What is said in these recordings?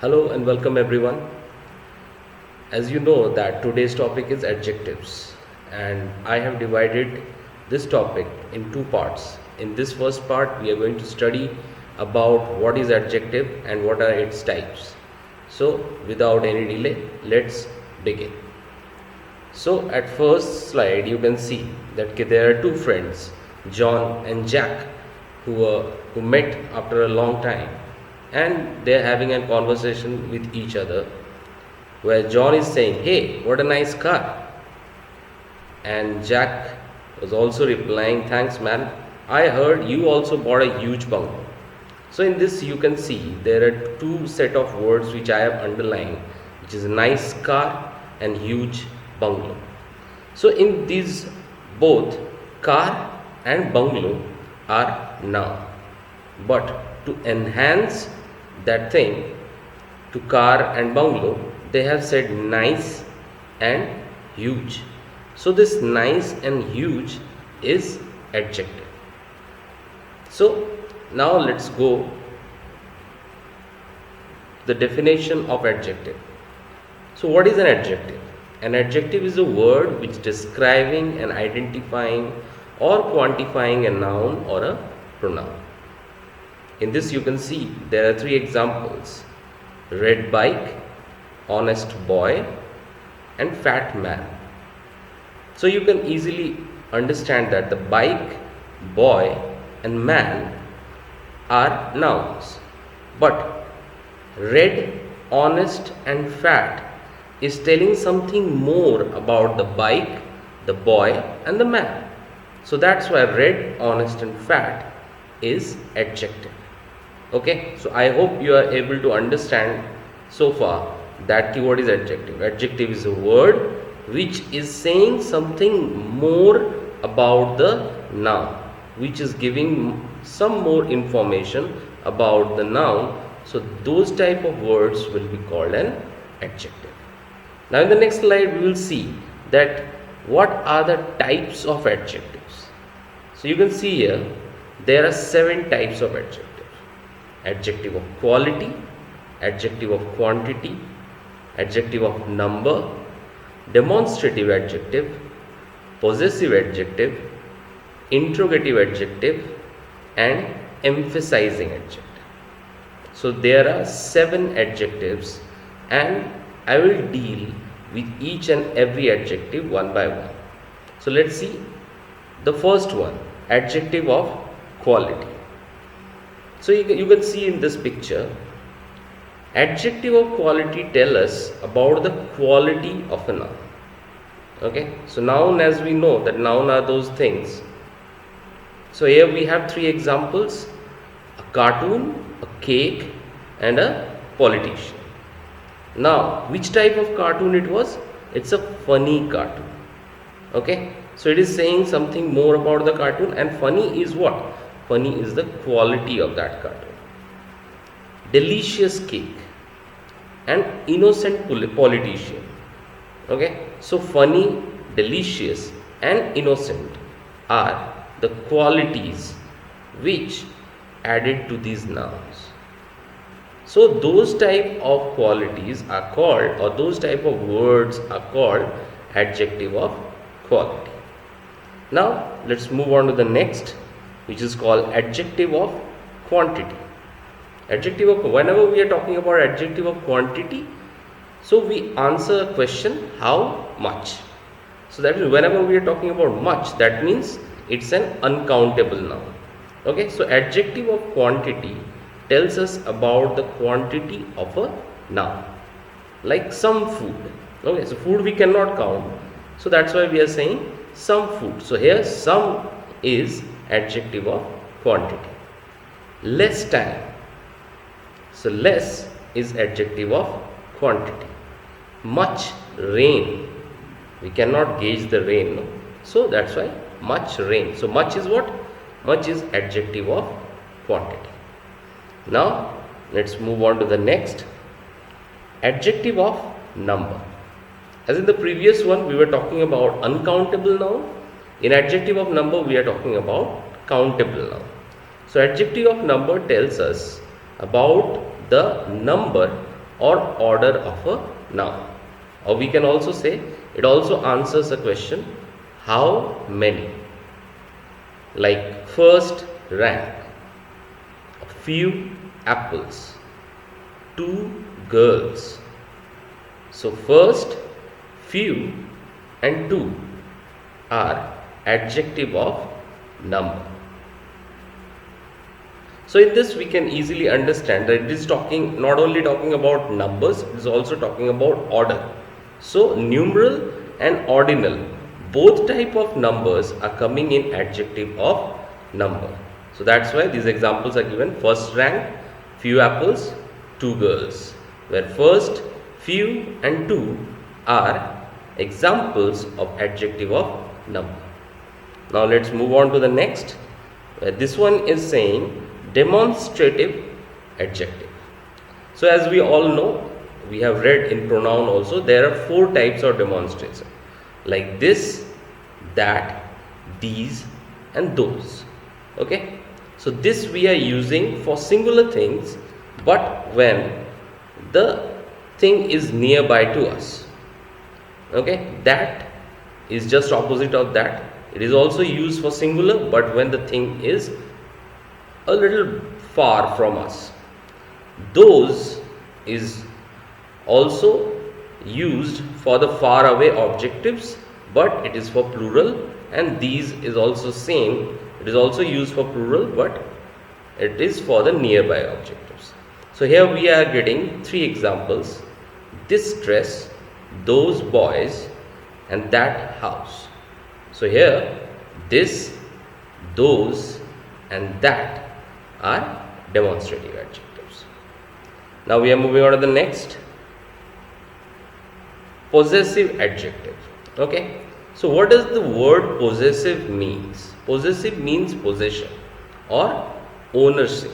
Hello and welcome everyone. As you know that today's topic is adjectives and I have divided this topic in two parts. In this first part we are going to study about what is adjective and what are its types. So without any delay, let's begin. So at first slide you can see that there are two friends, John and Jack, who met after a long time, and they are having a conversation with each other where John is saying, "Hey, what a nice car." And Jack was also replying, "Thanks, man. I heard you also bought a huge bungalow." So in this you can see there are two set of words which I have underlined, which is nice car and huge bungalow. So in these both car and bungalow are noun, but to enhance that thing to car and bungalow they have said nice and huge. So this nice and huge is adjective. So now let's go the definition of adjective. So what is an adjective? An adjective is a word which describing and identifying or quantifying a noun or a pronoun. In this you can see there are three examples: red bike, honest boy, and fat man. So you can easily understand that the bike, boy, and man are nouns, but red, honest, and fat is telling something more about the bike, the boy, and the man. So that's why red, honest, and fat is adjective. Okay, so I hope you are able to understand so far that keyword is adjective. Adjective is a word which is saying something more about the noun, which is giving some more information about the noun. So those type of words will be called an adjective. Now in the next slide we will see that what are the types of adjectives. So you can see here there are 7 types of adjectives. Adjective of quality, adjective of quantity, adjective of number, demonstrative adjective, possessive adjective, interrogative adjective, and emphasizing adjective. So there are 7 adjectives and I will deal with each and every adjective one by one. So let's see the first one, adjective of quality. So you can see in this picture, adjective of quality tell us about the quality of a noun. Okay, so noun, as we know that noun are those things. So here we have 3 examples: a cartoon, a cake, and a politician. Now which type of cartoon it was? It's a funny cartoon. Okay, so it is saying something more about the cartoon, and funny is what? Funny is the quality of that cartoon. Delicious cake and innocent politician. Okay, so funny, delicious, and innocent are the qualities which added to these nouns. So those type of qualities are called, or those type of words are called adjective of quality. Now let's move on to the next, which is called adjective of quantity. Adjective of, whenever we are talking about adjective of quantity, so we answer a question, how much. So that is, whenever we are talking about much, that means it's an uncountable noun. Okay, so adjective of quantity tells us about the quantity of a noun, like some food. Okay, so food we cannot count, so that's why we are saying some food. So here some is adjective of quantity. Less time, so less is adjective of quantity. Much rain, we cannot gauge the rain, no? So that's why much rain. So much is what? Much is adjective of quantity. Now let's move on to the next, adjective of number. As in the previous one we were talking about uncountable noun, in adjective of number we are talking about countable noun. So adjective of number tells us about the number or order of a noun. Or we can also say it also answers a question, how many? Like first rank, a few apples, two girls. So first, few and two are adjective of number. So in this we can easily understand that it is talking not only talking about numbers, it is also talking about order. So numeral and ordinal, both type of numbers are coming in adjective of number. So that's why these examples are given: first rank, few apples, two girls, where first, few and two are examples of adjective of number. Now let's move on to the next. This one is saying demonstrative adjective. So as we all know, we have read in pronoun also, there are four types of demonstration, like this, that, these and those. Okay, so this we are using for singular things, but when the thing is nearby to us. Okay, that is just opposite of that. It is also used for singular, but when the thing is a little far from us. Those is also used for the far away objectives, but it is for plural, and these is also same. It is also used for plural, but it is for the nearby objectives. So here we are getting three examples: this dress, those boys and that house. So here this, those and that are demonstrative adjectives. Now we are moving on to the next, possessive adjective. Okay, so what does the word possessive means? Possessive means possession or ownership.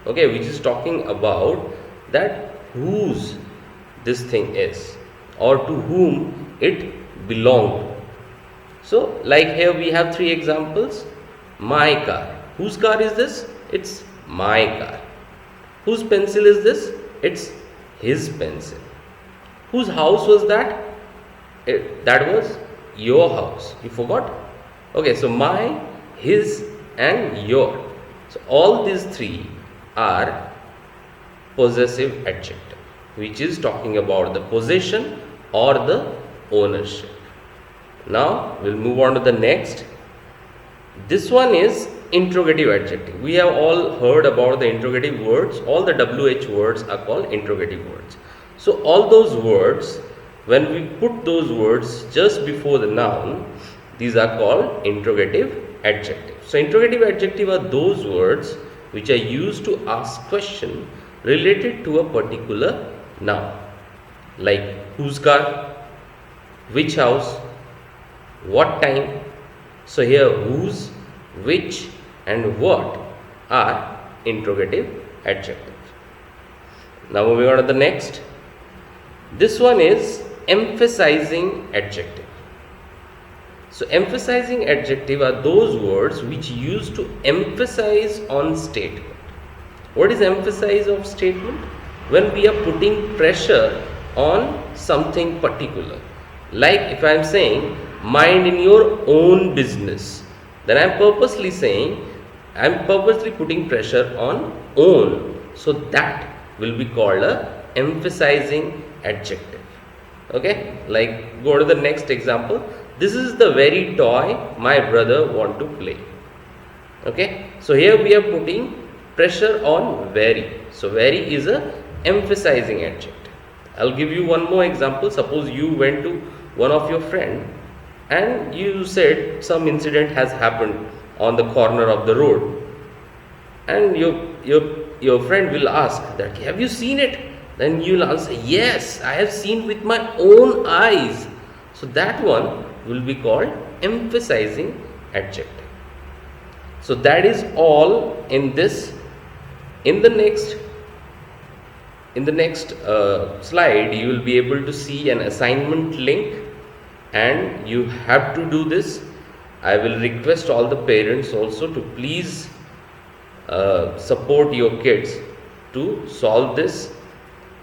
Okay, which is talking about that whose this thing is or to whom it belonged. So like here we have three examples: my car. Whose car is this? It's my car. Whose pencil is this? It's his pencil. Whose house was that? That was your house. You forgot? Okay, so my, his and your. So all these three are possessive adjective, which is talking about the possession or the ownership. Now we'll move on to the next. This one is interrogative adjective. We have all heard about the interrogative words. All the WH words are called interrogative words. So all those words, when we put those words just before the noun, these are called interrogative adjectives. So interrogative adjective are those words which are used to ask question related to a particular noun, like whose car, which house, what time. So here whose, which and what are interrogative adjectives. Now moving on to the next. This one is emphasizing adjective. So emphasizing adjective are those words which used to emphasize on statement. What is emphasize of statement? When we are putting pressure on something particular. Like if I am saying mind in your own business, then I am purposely saying, I am purposely putting pressure on own. So that will be called a emphasizing adjective. Okay, like go to the next example. This is the very toy my brother want to play. Okay, so here we are putting pressure on very. So very is a emphasizing adjective. I'll give you one more example. Suppose you went to one of your friend and you said some incident has happened on the corner of the road, and your friend will ask that, have you seen it? Then you will answer, yes, I have seen with my own eyes. So that one will be called emphasizing adjective. So that is all in this. In the next slide you will be able to see an assignment link, and you have to do this. I will request all the parents also to please support your kids to solve this,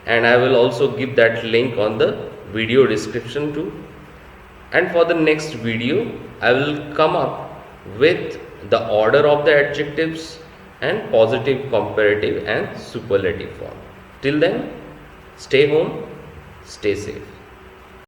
and I will also give that link on the video description too. And for the next video, I will come up with the order of the adjectives and positive, comparative and superlative form. Till then, stay home, stay safe.